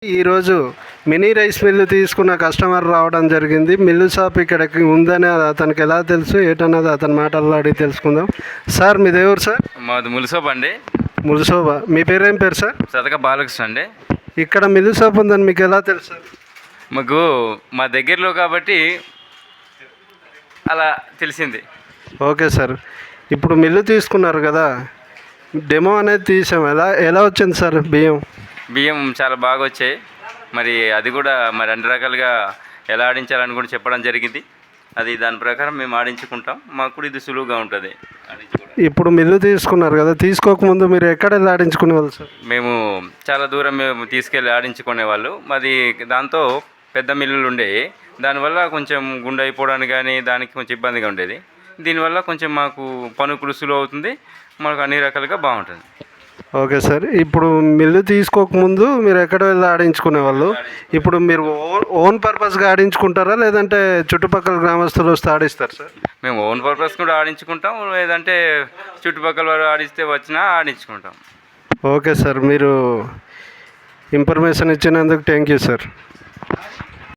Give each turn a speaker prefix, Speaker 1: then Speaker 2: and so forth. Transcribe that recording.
Speaker 1: ఈరోజు mini rice mill తీసుకున్న customer రావడం జరిగింది. మిల్లు షాప్ ఇక్కడికి ఉందని అతనికి ఎలా తెలుసు ఏంటన్నది అతని మాటల్లో అడిగి తెలుసుకుందాం. సార్ మీది ఎవరు సార్?
Speaker 2: మాది ములిసోబ్ అండి.
Speaker 1: ములుసోబా. మీ పేరేం పేరు సార్?
Speaker 2: సతక బాలకృష్ణ అండి.
Speaker 1: ఇక్కడ మిల్లు షాప్ ఉందని మీకు ఎలా తెలుసు సార్?
Speaker 2: మాకు మా దగ్గరలో కాబట్టి అలా తెలిసింది.
Speaker 1: ఓకే సార్, ఇప్పుడు మిల్లు తీసుకున్నారు కదా, డెమో అనేది తీసాం. ఎలా ఎలా వచ్చింది సార్
Speaker 2: బియ్యం చాలా బాగా వచ్చాయి. మరి అది కూడా మరి అన్ని రకాలుగా ఎలా ఆడించాలని కూడా చెప్పడం జరిగింది. అది దాని ప్రకారం మేము ఆడించుకుంటాం. మాకు కూడా ఇది సులువుగా ఉంటుంది.
Speaker 1: ఇప్పుడు మిల్లు తీసుకున్నారు కదా, తీసుకోకముందు మీరు ఎక్కడ వెళ్ళి ఆడించుకునేవాళ్ళు సార్?
Speaker 2: మేము చాలా దూరం మేము తీసుకెళ్ళి ఆడించుకునేవాళ్ళు. మాది దాంతో పెద్ద మిల్లులు ఉండేవి. దానివల్ల కొంచెం గుండె అయిపోవడానికి కానీ దానికి కొంచెం ఇబ్బందిగా ఉండేది. దీనివల్ల కొంచెం మాకు పనుకులు సులువు అవుతుంది. మాకు అన్ని రకాలుగా బాగుంటుంది.
Speaker 1: ఓకే సార్, ఇప్పుడు మిల్లు తీసుకోకముందు మీరు ఎక్కడ వెళ్ళి ఆడించుకునేవాళ్ళు? ఇప్పుడు మీరు ఓన్ పర్పస్గా ఆడించుకుంటారా లేదంటే చుట్టుపక్కల గ్రామస్తులు వస్తే ఆడిస్తారు సార్?
Speaker 2: మేము ఓన్ పర్పస్ కూడా ఆడించుకుంటాం, లేదంటే చుట్టుపక్కల వారు ఆడిస్తే వచ్చినా ఆడించుకుంటాం.
Speaker 1: ఓకే సార్, మీరు ఇన్ఫర్మేషన్ ఇచ్చినందుకు థ్యాంక్ యూ సార్.